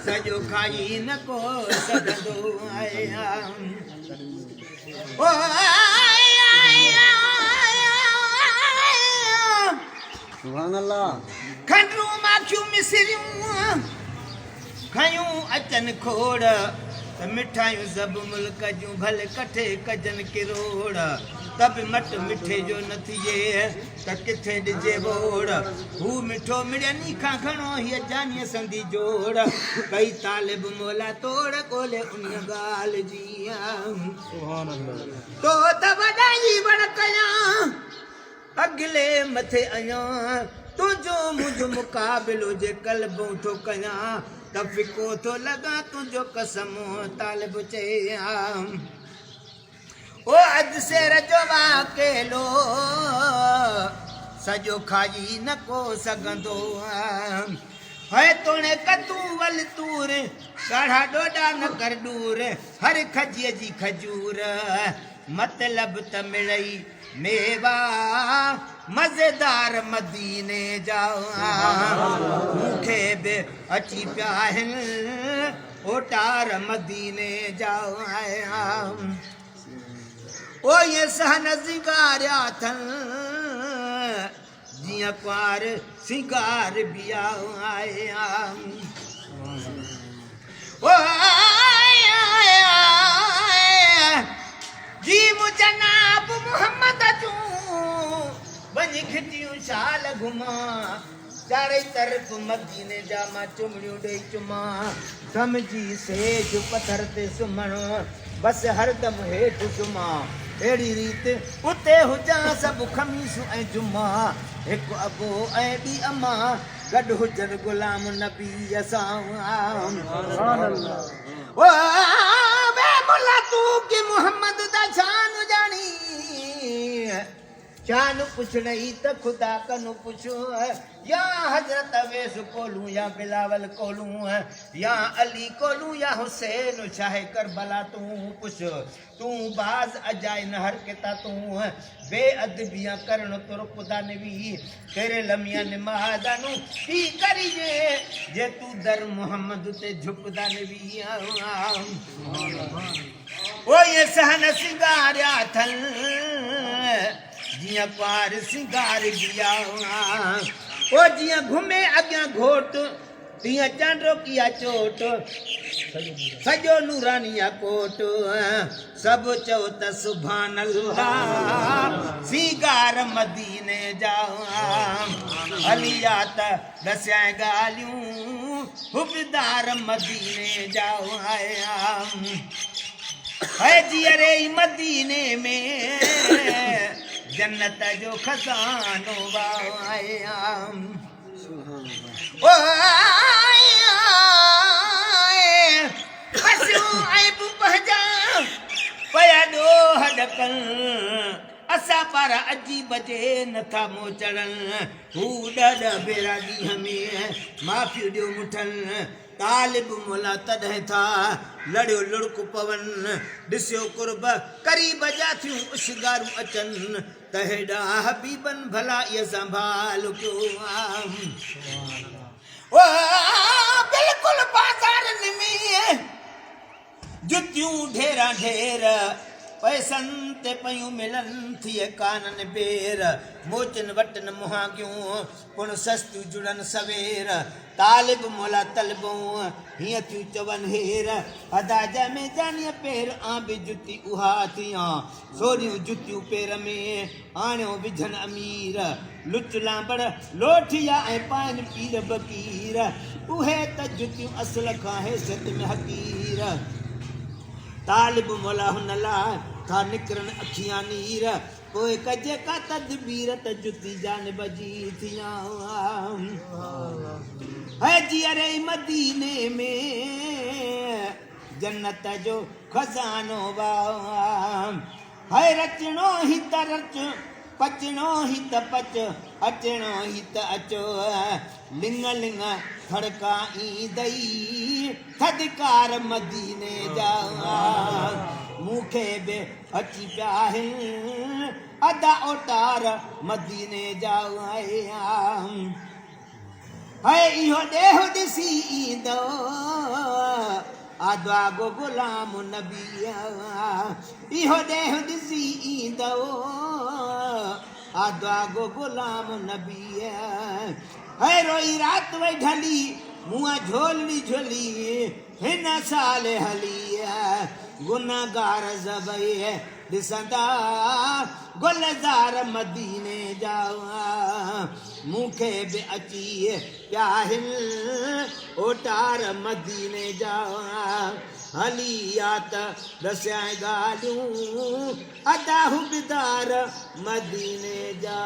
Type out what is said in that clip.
सजो खाई न को सघंदो आया ओ सुभान अल्लाह खंडरू माखियूं मिसरियूं खयूं अचन खोड़ त मिठायूं सभु मुल्क जूं भले कठे कजन किरोड़ तब मट मिठे जो न थिए त किथे ॾिजे बोड़ हू मिठो मिड़नी खां खणो हीअ जानीअ संदी जोड़ कई तालिब मोला तोड़ कोले उन ॻाल्हि जी तो त वॾाई वण कयां अगले मथे अञा तुंहिंजो मुंहिंजो मुक़ाबिलो जे कल्बूं थो कयां त फिको थो लॻा तुंहिंजो कसम तालिब चया ओ अध शेर जो वाकेलो सॼो खाई न को सघंदो है तोणे कतू वल तूर ॻाढ़ा ॾोॾा न कर दूर हर खजीअ जी खजूर मतलब त मिड़ई मेवा मज़ेदार मदीने जा मूंखे बि अची पिया आहिनि ओटार मदीने जा ओ ये सहन सिंगारिया अथनि जीअं कुंवार सिंगार बिया आया ओ जी जनाब मोहम्मद जूं वञी खिटियूं शाल घुमा चारई तरफ़ मदीने जा मां चुमड़ियूं ॾेई चुमा समझी सेज पथर ते सुम्हणो बस हरदम हेठि सुमा अहिड़ी रीति उते हुजां सभु खमीसूं ऐं जुमा हिकु अबो ऐं ॿी अमा गॾु हुजनि गुलाम नबी असां ओ वे मुला तू की मोहम्मद दा शान जानी शान पुछणई त खुदा कनु पुछो या हजरत अवेस कोलू या बिलावल कोलू या अली कोलू या हुसैन शाह करबला तू पुछ तू बाज अजाए न हरकता तू बेअदबियां करण तुर खुदा नबी तेरे लमिया नमाज़ानू की करिजे जे तू दर मोहम्मद ते झुकदा नबी ओ ये सहन सिंगारिया थल जियां पार सिंगार गिया ओ जियां घुमे अॻियां घोट तीअं चांड्रो किया चोट सॼो नूरानिया कोट सभु चओ त सुभान अल्लाह सिंगार मदीने जा हलिया त दसियां ॻाल्हियूं हुबदार मदीने जा आया है जीअरे मदीने में जन्नत जो खजानो आया ओ हसियूं ऐं पहजा पया ॾोह ॾकन असां पारा अजीब जे नथा मोचड़न हू ॾह भेरा ॾींहं में माफ़ियूं ॾियो मुठनि तालिब मोला तॾहिं था लड़ियो लुड़क पवन ॾिसियो कुर्ब करीब जा थियूं उशगारूं अचनि त हेॾा हबीबन भला इहा संभाल कयो ओ बिल्कुलु बाज़ारनि में जुतियूं ढेरा ढेर पैसनि ते पयूं मिलनि थिए काननि बेर मोचनि वटनि मुहागियूं पुण सस्तियूं जुड़नि सवेर तालिब मोला तलबूं हीअं थियूं चवनि हेर अदा जंहिंमें जानीअ पेर आं बि जुती उहा थियां सोरियूं जुतियूं पेर में आणियो विझनि अमीर लुच लांबड़ लोठिया ऐं पाइनि पीर फ़क़ीर उहे त जुतियूं असुल खां हैसियत में हक़ीर तालिब मोला हुन लाइ था निकिरनि अखियां नीर पोइ कजे का तदबीर त जुती जानिब जी थियां है जीअरे मदीने में जन्नत जो खजानो है रचणो ही त रच पचणो ही त पच अचणो ही त अचो लिंग लिंग खड़का ईंदई थदकार मदीने जा मूंखे बि अची पिया आहिनि अदा ओटार मदीने जा है इहो देह दिसी ईंदो आद्वागो गुलाम नबिया इहो देह दिसी ईंदो आद्वागो गुलाम नबिया है रोई रात वही ढली मुआ झोली झोली हिन साल हली गुनागार ज़बई ॾिसंदा गुलज़ार मदीने जा मूंखे बि अची पिया हिन ओटार मदीने जा हली या त दसिया ॻाल्हियूं अदा हुबदार मदीने जा